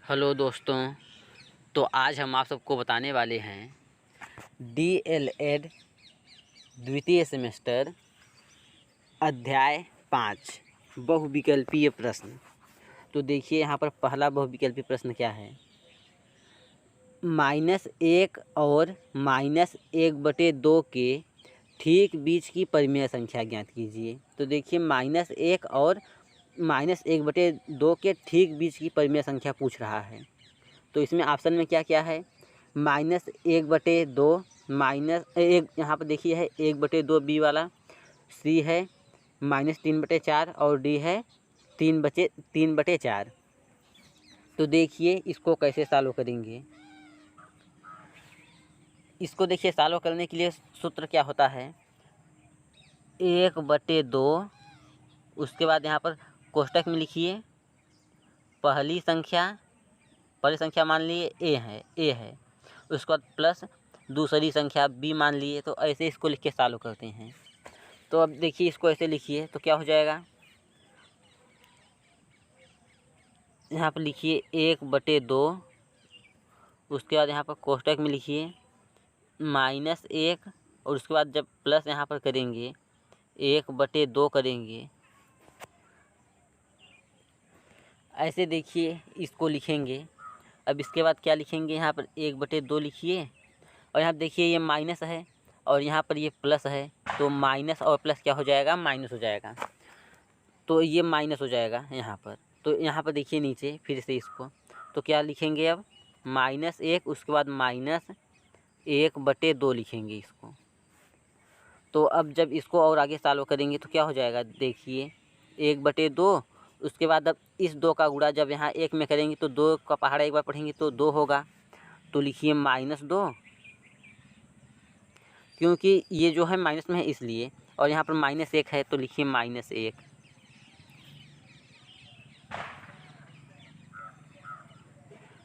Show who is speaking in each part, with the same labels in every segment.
Speaker 1: Hello दोस्तों। तो आज हम आप सबको बताने वाले हैं DLED द्वितीय सेमेस्टर अध्याय 5 बहुविकल्पीय प्रश्न। तो देखिए यहाँ पर पहला बहुविकल्पीय प्रश्न क्या है। -1 और -1/2 के ठीक बीच की परिमेय संख्या ज्ञात कीजिए। तो देखिए -1 और -1/2 के ठीक बीच की परिमेय संख्या पूछ रहा है। तो इसमें ऑप्शन में क्या क्या है, -1/2 -1, यहाँ पर देखिए है 1/2 बी वाला, सी है -3/4 और डी है 3/4। तो देखिए इसको कैसे सॉल्व करेंगे। इसको देखिए सॉल्व करने के लिए सूत्र क्या होता है, 1/2, उसके बाद यहाँ पर कोष्टक में लिखिए पहली संख्या मान लिए ए है, उसके बाद प्लस दूसरी संख्या बी मान लिए। तो ऐसे इसको लिख के सॉल्व करते हैं। तो अब देखिए इसको ऐसे लिखिए तो क्या हो जाएगा, यहाँ पर लिखिए 1/2, उसके बाद यहाँ पर कोष्टक में लिखिए -1 और उसके बाद जब प्लस यहाँ पर करेंगे 1/2 करेंगे। ऐसे देखिए इसको लिखेंगे। अब इसके बाद क्या लिखेंगे, यहाँ पर 1/2 लिखिए और यहाँ देखिए ये माइनस है और यहाँ पर ये प्लस है। तो माइनस और प्लस क्या हो जाएगा, माइनस हो जाएगा। तो ये माइनस हो जाएगा यहाँ पर। तो यहाँ पर देखिए नीचे फिर से इसको, तो क्या लिखेंगे अब -1, उसके बाद -1/2 लिखेंगे इसको। तो अब जब इसको और आगे सॉल्व करेंगे तो क्या हो जाएगा, देखिए 1/2, उसके बाद अब इस 2 का गुणा जब यहाँ 1 में करेंगे तो 2 का पहाड़ा एक बार पढ़ेंगे तो 2 होगा। तो लिखिए -2, क्योंकि ये जो है माइनस में है इसलिए, और यहाँ पर -1 है तो लिखिए -1।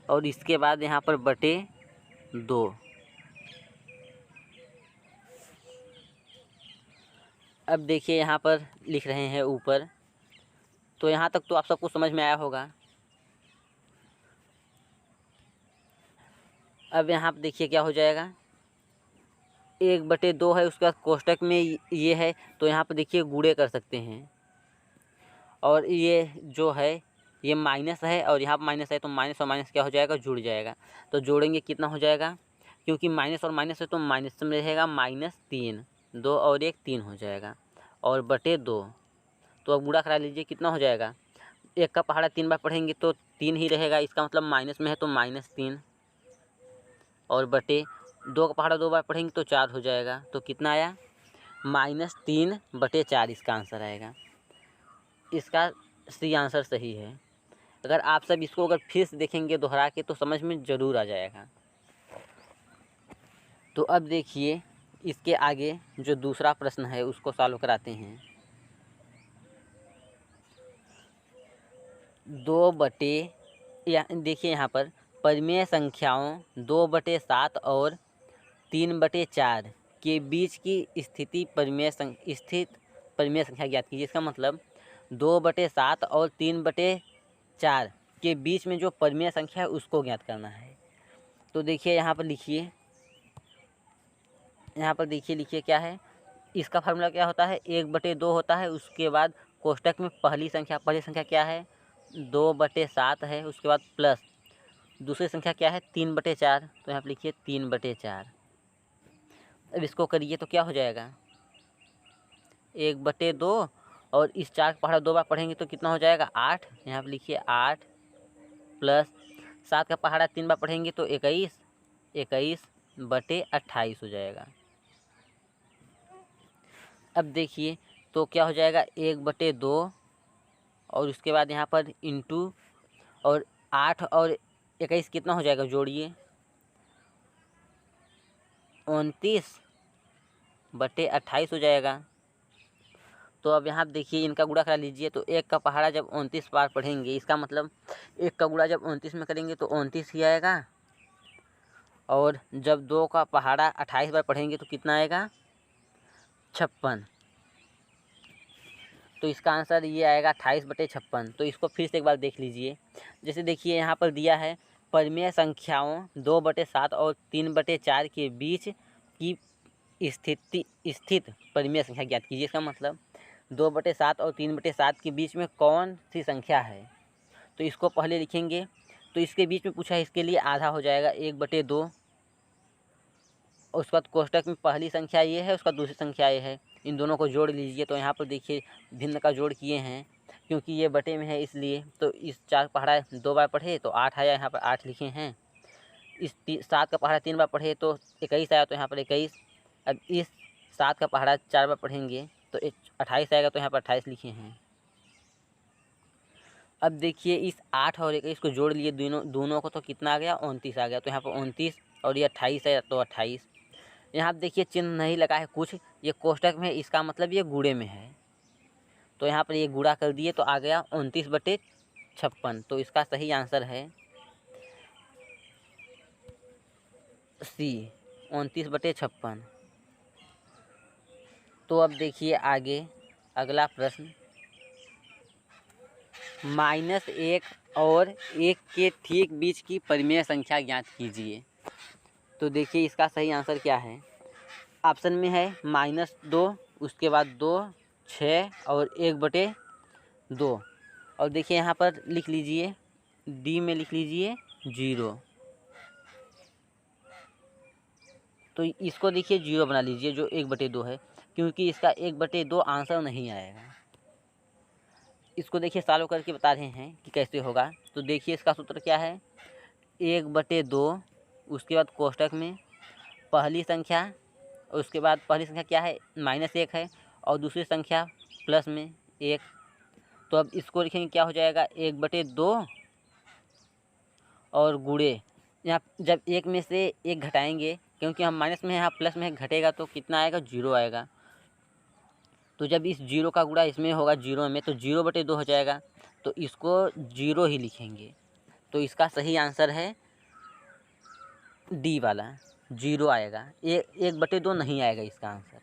Speaker 1: और इसके बाद यहाँ पर /2। अब देखिए यहाँ पर लिख रहे हैं ऊपर। तो यहाँ तक तो आप सबको समझ में आया होगा। अब यहाँ पर देखिए क्या हो जाएगा, 1/2 है, उसके बाद कोष्टक में ये है तो यहाँ पर देखिए गुणे कर सकते हैं। और ये जो है ये माइनस है और यहाँ पर माइनस है तो माइनस और माइनस क्या हो जाएगा, जुड़ जाएगा। तो जोड़ेंगे कितना हो जाएगा, क्योंकि माइनस और माइनस है तो माइनस में रहेगा -3, 2 और 1 3 हो जाएगा और /2। तो अब गुणा करा लीजिए कितना हो जाएगा, 1 का पहाड़ा 3 बार पढ़ेंगे तो 3 ही रहेगा, इसका मतलब माइनस में है तो -3 और /2 का पहाड़ा 2 बार पढ़ेंगे तो 4 हो जाएगा। तो कितना आया, -3/4 इसका आंसर आएगा। इसका सी आंसर सही है। अगर आप सब इसको अगर फिर से देखेंगे दोहरा के तो समझ में ज़रूर आ जाएगा। तो अब देखिए इसके आगे जो दूसरा प्रश्न है उसको सॉल्व कराते हैं। देखिए यहाँ पर परिमेय संख्याओं 2/7 और 3/4 के बीच की स्थित परिमेय संख्या ज्ञात कीजिए। इसका मतलब 2/7 और 3/4 के बीच में जो परिमेय संख्या है उसको ज्ञात करना है। तो देखिए यहाँ पर लिखिए, लिखिए क्या है, इसका फार्मूला क्या होता है, 1/2 होता है, उसके बाद कोष्टक में पहली संख्या क्या है 2/7 है, उसके बाद प्लस दूसरी संख्या क्या है 3/4। तो यहाँ पर लिखिए 3/4। अब इसको करिए तो क्या हो जाएगा, 1/2 और इस 4 का पहाड़ा 2 बार पढ़ेंगे तो कितना हो जाएगा 8। यहाँ पर लिखिए 8 प्लस 7 का पहाड़ा 3 बार पढ़ेंगे तो 21/28 हो जाएगा। अब देखिए तो क्या हो जाएगा 1/2 और उसके बाद यहाँ पर इंटू और 8 और 21 कितना हो जाएगा, जोड़िए 29/28 हो जाएगा। तो अब यहाँ देखिए इनका गुणा करा लीजिए। तो 1 का पहाड़ा जब 29 बार पढ़ेंगे, इसका मतलब 1 का गुणा जब 29 में करेंगे तो 29 ही आएगा, और जब 2 का पहाड़ा 28 बार पढ़ेंगे तो कितना आएगा 56। तो इसका आंसर ये आएगा 28/56। तो इसको फिर से एक बार देख लीजिए। जैसे देखिए यहाँ पर दिया है परिमेय संख्याओं 2/7 और 3/4 के बीच की स्थित परिमेय संख्या ज्ञात कीजिए। इसका मतलब 2/7 और 3/7 के बीच में कौन सी संख्या है, तो इसको पहले लिखेंगे। तो इसके बीच में पूछा है, इसके लिए आधा हो जाएगा 1/2। और उसके बाद कोष्टक में पहली संख्या ये है, उसका दूसरी संख्या ये है, इन दोनों को जोड़ लीजिए। तो यहाँ पर देखिए भिन्न का जोड़ किए हैं, क्योंकि ये बटे में है इसलिए। तो इस 4 पहाड़ा 2 बार पढ़े तो 8 आया, यहाँ पर 8 लिखे हैं। इस 7 का पहाड़ा 3 बार पढ़े तो 21 आया, तो यहाँ पर 21। अब इस 7 का पहाड़ा 4 बार पढ़ेंगे तो 28 आएगा, तो यहाँ पर 28 लिखे हैं। अब देखिए इस 8 और 21 को जोड़ लिए दोनों को, तो कितना आ गया, 29 आ गया। तो यहाँ पर 29 और ये 28 है, तो 28। यहाँ पर देखिए चिन्ह नहीं लगा है कुछ, ये कोष्टक में है, इसका मतलब ये गुणे में है। तो यहाँ पर ये गुणा कर दिए तो आ गया 29/56। तो इसका सही आंसर है सी, 29/56। तो अब देखिए आगे अगला प्रश्न, -1 और 1 के ठीक बीच की परिमेय संख्या ज्ञात कीजिए। तो देखिए इसका सही आंसर क्या है। ऑप्शन में है -2, उसके बाद 2, 6 और 1/2। और देखिए यहाँ पर लिख लीजिए, डी में लिख लीजिए 0। तो इसको देखिए 0 बना लीजिए, जो 1/2 है, क्योंकि इसका 1/2 आंसर नहीं आएगा। इसको देखिए सॉल्व करके बता रहे हैं कि कैसे होगा। तो देखिए इसका सूत्र क्या है, 1/2, उसके बाद कोष्टक में पहली संख्या, और उसके बाद पहली संख्या क्या है, -1 है, और दूसरी संख्या प्लस में 1। तो अब इसको लिखेंगे, क्या हो जाएगा, 1/2 और गुणे, यहाँ जब 1 में से 1 घटाएंगे, क्योंकि हम माइनस में है, यहाँ प्लस में घटेगा तो कितना आएगा, 0 आएगा। तो जब इस 0 का गुणा इसमें होगा 0 में, तो 0/2 हो जाएगा। तो इसको 0 ही लिखेंगे। तो इसका सही आंसर है डी वाला, 0 आएगा। 1/2 नहीं आएगा इसका आंसर,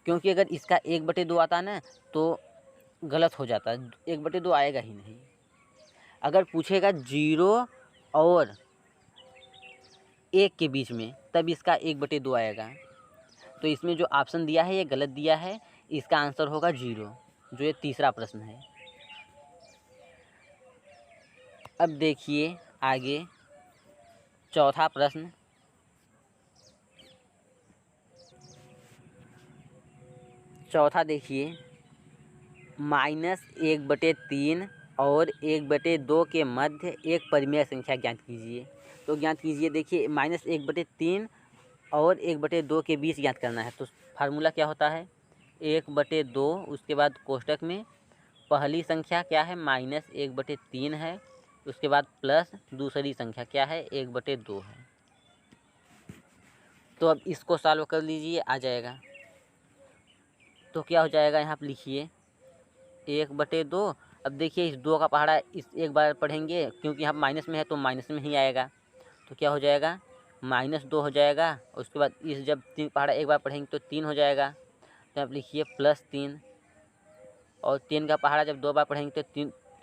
Speaker 1: क्योंकि अगर इसका 1/2 आता ना तो गलत हो जाता, 1/2 आएगा ही नहीं। अगर पूछेगा 0 और 1 के बीच में, तब इसका 1/2 आएगा। तो इसमें जो ऑप्शन दिया है ये गलत दिया है, इसका आंसर होगा 0, जो ये तीसरा प्रश्न है। अब देखिए आगे चौथा प्रश्न, चौथा देखिए, -1/3 और 1/2 के मध्य एक परिमेय संख्या ज्ञात कीजिए। तो ज्ञात कीजिए, देखिए -1/3 और 1/2 के बीच ज्ञात करना है। तो फार्मूला क्या होता है, 1/2, उसके बाद कोष्टक में पहली संख्या क्या है, -1/3 है, उसके बाद प्लस दूसरी संख्या क्या है, 1/2 है। तो अब इसको सॉल्व कर लीजिए, आ जाएगा। तो क्या हो जाएगा, यहाँ पर लिखिए 1/2। अब देखिए इस 2 का पहाड़ा इस एक बार पढ़ेंगे, क्योंकि यहाँ माइनस में है तो माइनस में ही आएगा। तो क्या हो जाएगा, -2 हो जाएगा। उसके बाद इस जब 3 पहाड़ा एक बार पढ़ेंगे तो 3 हो जाएगा। तो आप लिखिए +3, और 3 का पहाड़ा जब 2 बार पढ़ेंगे तो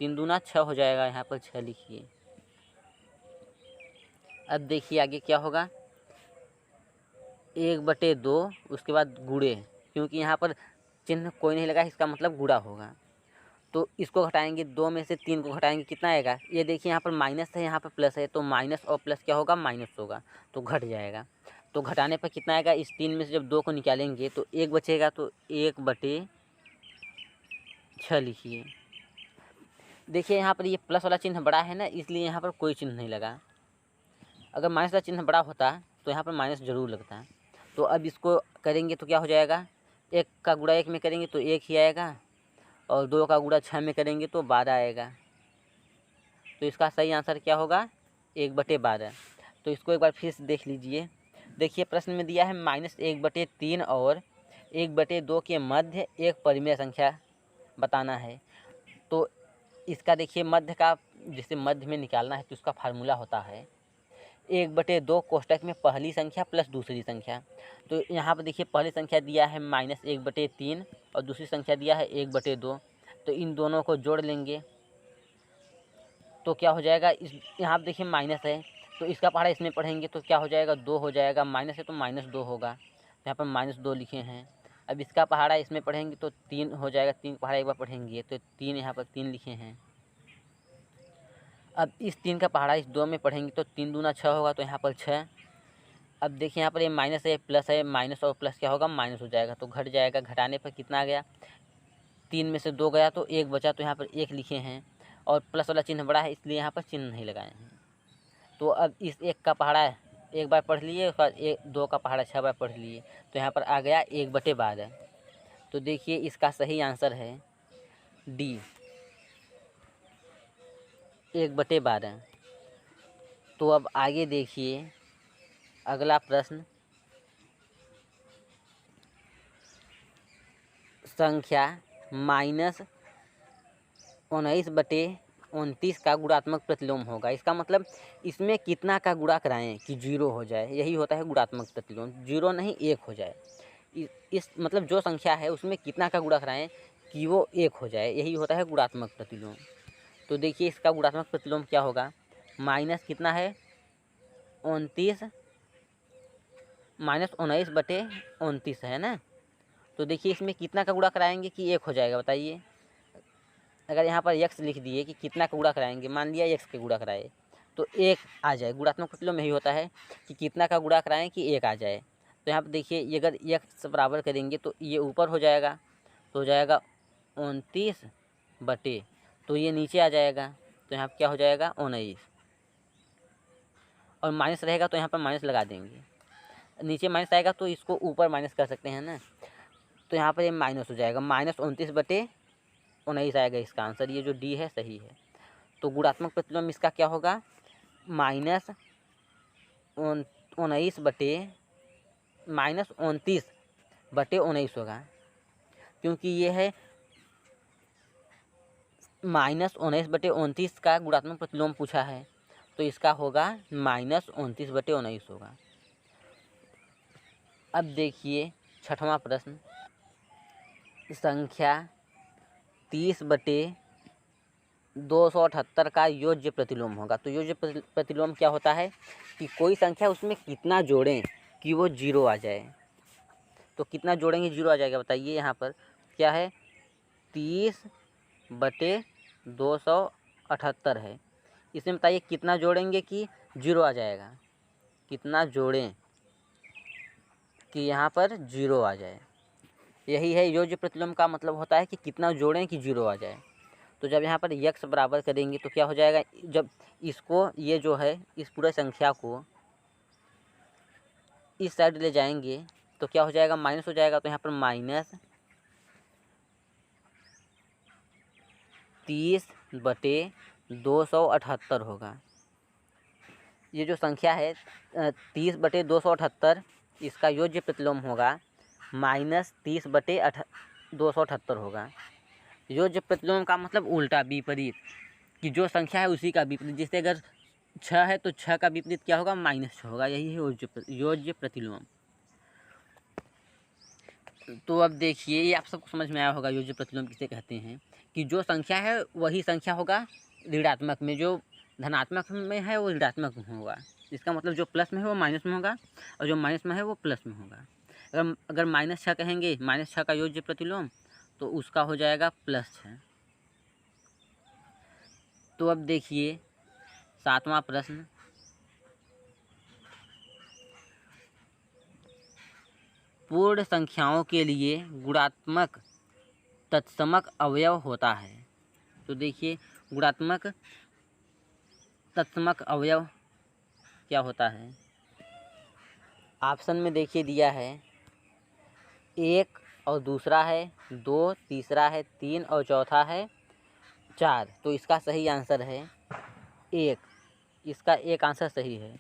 Speaker 1: 3 दूना 6 हो जाएगा, यहाँ पर 6 लिखिए। अब देखिए आगे क्या होगा, 1/2, उसके बाद गुणे, क्योंकि यहाँ पर चिन्ह कोई नहीं लगा, इसका मतलब गुणा होगा। तो इसको घटाएंगे, 2 में से 3 को घटाएंगे, कितना आएगा, ये देखिए यहाँ पर माइनस है, यहाँ पर प्लस है, तो माइनस और प्लस क्या होगा, माइनस होगा, तो घट जाएगा। तो घटाने पर कितना आएगा, इस 3 में से जब 2 को निकालेंगे तो 1 बचेगा, तो 1/6 लिखिए। देखिए यहाँ पर ये प्लस वाला चिन्ह बड़ा है ना, इसलिए यहाँ पर कोई चिन्ह नहीं लगा। अगर माइनस का चिन्ह बड़ा होता तो यहाँ पर माइनस जरूर लगता। तो अब इसको करेंगे तो क्या हो जाएगा, 1 का गुणा 1 में करेंगे तो 1 ही आएगा, और 2 का गुणा 6 में करेंगे तो 12 आएगा। तो इसका सही आंसर क्या होगा, 1/12। तो इसको एक बार फिर से देख लीजिए। देखिए प्रश्न में दिया है -1/3 और 1/2 के मध्य एक परिमेय संख्या बताना है। तो इसका देखिए मध्य का, जैसे मध्य में निकालना है तो इसका फार्मूला होता है 1/2 कोष्टक में पहली संख्या प्लस दूसरी संख्या। तो यहाँ पर देखिए पहली संख्या दिया है -1/3 और दूसरी संख्या दिया है 1/2। तो इन दोनों को जोड़ लेंगे तो क्या हो जाएगा, इस यहाँ पर देखिए माइनस है तो इसका पहाड़ा इसमें पढ़ेंगे तो क्या हो जाएगा, 2 हो जाएगा। माइनस है तो -2 होगा, यहाँ पर -2 लिखे हैं। अब इसका पहाड़ा इसमें पढ़ेंगे तो 3 हो जाएगा, 3 का पहाड़ा एक बार पढ़ेंगे तो 3, यहाँ पर 3 लिखे हैं। अब इस 3 का पहाड़ा इस 2 में पढ़ेंगे तो 3 दूना 6 होगा, तो यहाँ पर 6। अब देखिए यहाँ पर ये माइनस है, प्लस है, माइनस और प्लस क्या होगा, माइनस हो जाएगा, तो घट जाएगा। घटाने पर कितना आ गया, 3 में से 2 गया तो 1 बचा, तो यहाँ पर 1 लिखे हैं। और प्लस वाला चिन्ह बड़ा है इसलिए यहाँ पर चिन्ह नहीं लगाए हैं। तो अब इस 1 का पहाड़ा एक बार पढ़ लिए, उसके बाद 2 का पहाड़ा 6 बार पढ़ लिए, तो यहाँ पर आ गया 1/12। तो देखिए इसका सही आंसर है डी, 1/12। तो अब आगे देखिए अगला प्रश्न, संख्या -19/29 का गुणात्मक प्रतिलोम होगा। इसका मतलब इसमें कितना का गुणा कराएं कि 0 हो जाए, यही होता है गुणात्मक प्रतिलोम। 0 नहीं 1 हो जाए, इस मतलब जो संख्या है उसमें कितना का गुणा कराएं कि वो 1 हो जाए, यही होता है गुणात्मक प्रतिलोम। तो देखिए इसका गुणात्मक प्रतिलोम क्या होगा, माइनस कितना है 29 -19/29 है ना। तो देखिए इसमें कितना का गुणा कराएंगे कि 1 हो जाएगा, बताइए। अगर यहाँ पर x लिख दिए कि कितना का गुणा कराएंगे, मान लिया x के गुणा कराए तो 1 आ जाए। गुणात्मक प्रतिलोम में यही होता है कि कितना का गुणा कराएं कि 1 आ जाए। तो यहाँ पर देखिए ये अगर x बराबर करेंगे तो ये ऊपर हो जाएगा, तो हो जाएगा 29 बटे, तो ये नीचे आ जाएगा, तो यहाँ पर क्या हो जाएगा 19। और माइनस रहेगा तो यहाँ पर माइनस लगा देंगे, नीचे माइनस आएगा तो इसको ऊपर माइनस कर सकते हैं ना। तो यहाँ पर ये माइनस हो जाएगा, -29/19 आएगा इसका आंसर। ये जो डी है सही है। तो गुणात्मक प्रतिलोम इसका क्या होगा, -29/19 होगा, क्योंकि ये है -19/29 का गुणात्मक प्रतिलोम पूछा है, तो इसका होगा -29/19 होगा। अब देखिए छठवां प्रश्न, संख्या 30/278 का योज्य प्रतिलोम होगा। तो योज्य प्रतिलोम क्या होता है कि कोई संख्या उसमें कितना जोड़ें कि वो 0 आ जाए। तो कितना जोड़ेंगे 0 आ जाएगा, बताइए। यहाँ पर क्या है, 30/278 है, इसमें बताइए कितना जोड़ेंगे कि 0 आ जाएगा। कितना जोड़ें कि यहाँ पर 0 आ जाए, यही है योज्य प्रतिलोम का मतलब होता है कि कितना जोड़ें कि 0 आ जाए। तो जब यहाँ पर x बराबर करेंगे तो क्या हो जाएगा, जब इसको ये जो है इस पूरे संख्या को इस साइड ले जाएंगे तो क्या हो जाएगा, माइनस हो जाएगा। तो यहाँ पर -30/278 होगा। ये जो संख्या है 30/278, इसका योज्य प्रतिलोम होगा -30/278 होगा। योज्य प्रतिलोम का मतलब उल्टा, विपरीत, कि जो संख्या है उसी का विपरीत। जैसे अगर 6 है तो 6 का विपरीत क्या होगा, -6 होगा, यही है योज्य प्रतिलोम। तो अब देखिए ये आप सबको समझ में आया होगा योज्य प्रतिलोम किसे कहते हैं, कि जो संख्या है वही संख्या होगा ऋणात्मक में, जो धनात्मक में है वो ऋणात्मक में होगा। इसका मतलब जो प्लस में है वो माइनस में होगा और जो माइनस में है वो प्लस में होगा। अगर -6 कहेंगे, -6 का योज्य प्रतिलोम, तो उसका हो जाएगा +6। तो अब देखिए सातवां प्रश्न, पूर्ण संख्याओं के लिए गुणात्मक तत्समक अवयव होता है। तो देखिए गुणात्मक तत्समक अवयव क्या होता है, ऑप्शन में देखिए दिया है 1 और दूसरा है 2, तीसरा है 3 और चौथा है 4। तो इसका सही आंसर है 1, इसका एक आंसर सही है।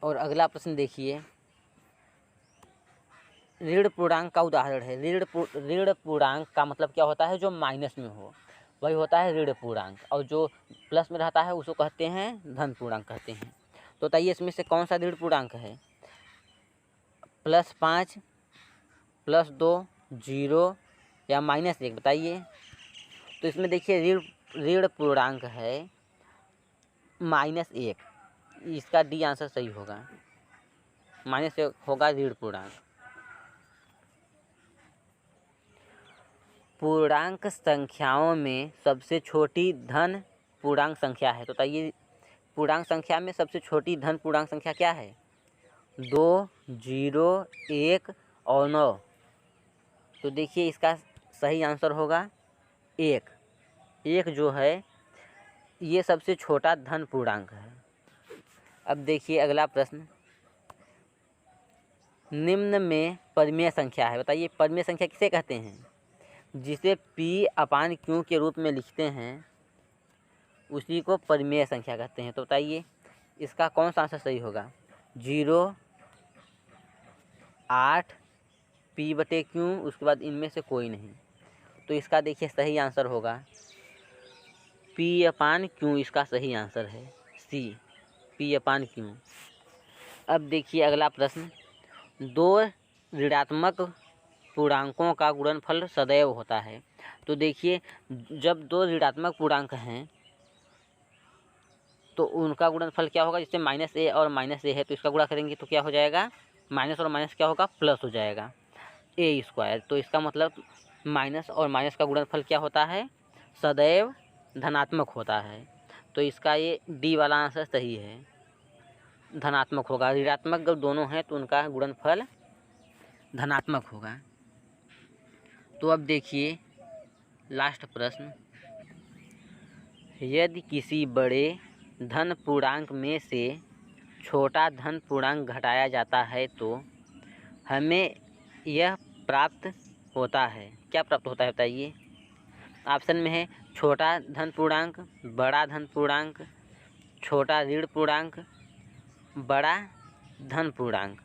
Speaker 1: और अगला प्रश्न देखिए, ऋण पूर्णांक का उदाहरण है। ऋण पूर्णांक का मतलब क्या होता है, जो माइनस में हो। वही होता है ऋण पूर्णांक, और जो प्लस में रहता है उसको कहते हैं धन पूर्णांक कहते हैं। तो बताइए इसमें से कौन सा ऋण पूर्णांक है? +5, +2, 0 या -1 बताइए। तो इसमें देखिए ऋण पूर्णांक है -1, इसका डी आंसर सही होगा। -1 होगा ऋण पूर्णांक। पूर्णांक संख्याओं में सबसे छोटी धन पूर्णांक संख्या है। तो बताइए पूर्णांक संख्या में सबसे छोटी धन पूर्णांक संख्या क्या है? 2, 0, 1 और 9। तो देखिए इसका सही आंसर होगा 1। 1 जो है ये सबसे छोटा धन पूर्णांक है। अब देखिए अगला प्रश्न, निम्न में परिमेय संख्या है। बताइए परिमेय संख्या किसे कहते हैं? जिसे P/Q के रूप में लिखते हैं उसी को परिमेय संख्या कहते हैं। तो बताइए इसका कौन सा आंसर सही होगा? 0, 8, P/Q, उसके बाद इनमें से कोई नहीं। तो इसका देखिए सही आंसर होगा P/Q, इसका सही आंसर है C, P/Q। अब देखिए अगला प्रश्न, 2 ऋणात्मक पूर्णांकों का गुणनफल सदैव होता है। तो देखिए जब 2 ऋणात्मक पूर्णांक हैं तो उनका गुणनफल क्या होगा? जैसे -a और -a है तो इसका गुणा करेंगे तो क्या हो जाएगा? माइनस और माइनस क्या होगा? प्लस हो जाएगा a²। तो इसका मतलब माइनस और माइनस का गुणनफल क्या होता है? सदैव धनात्मक होता है। तो इसका ये डी वाला आंसर सही है, धनात्मक होगा। ऋणात्मक जब दोनों हैं तो उनका गुणनफल धनात्मक होगा। तो अब देखिए लास्ट प्रश्न, यदि किसी बड़े धन पूर्णांक में से छोटा धन पूर्णांक घटाया जाता है तो हमें यह प्राप्त होता है। क्या प्राप्त होता है बताइए? ऑप्शन में है छोटा धन पूर्णांक, बड़ा धन पूर्णांक, छोटा ऋण पूर्णांक, बड़ा धन पूर्णांक।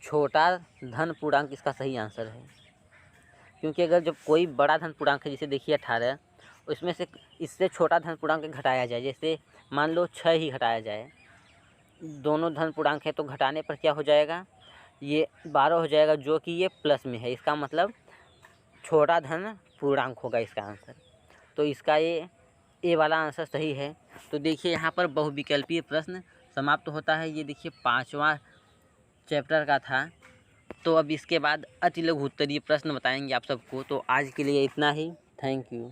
Speaker 1: छोटा धन पूर्णांक इसका सही आंसर है, क्योंकि अगर जब कोई बड़ा धन पूर्णांक है, जैसे देखिए 18, उसमें से इससे छोटा धन पूर्णांक घटाया जाए, जैसे मान लो 6 ही घटाया जाए, दोनों धन पूर्णांक है तो घटाने पर क्या हो जाएगा? ये 12 हो जाएगा, जो कि ये प्लस में है। इसका मतलब छोटा धन पूर्णांक होगा इसका आंसर। तो इसका ये ए वाला आंसर सही है। तो देखिए यहाँ पर बहुविकल्पीय प्रश्न समाप्त होता है। ये देखिए 5वां चैप्टर का था। तो अब इसके बाद अति लघु उत्तरीय प्रश्न बताएंगे आप सबको। तो आज के लिए इतना ही। Thank you.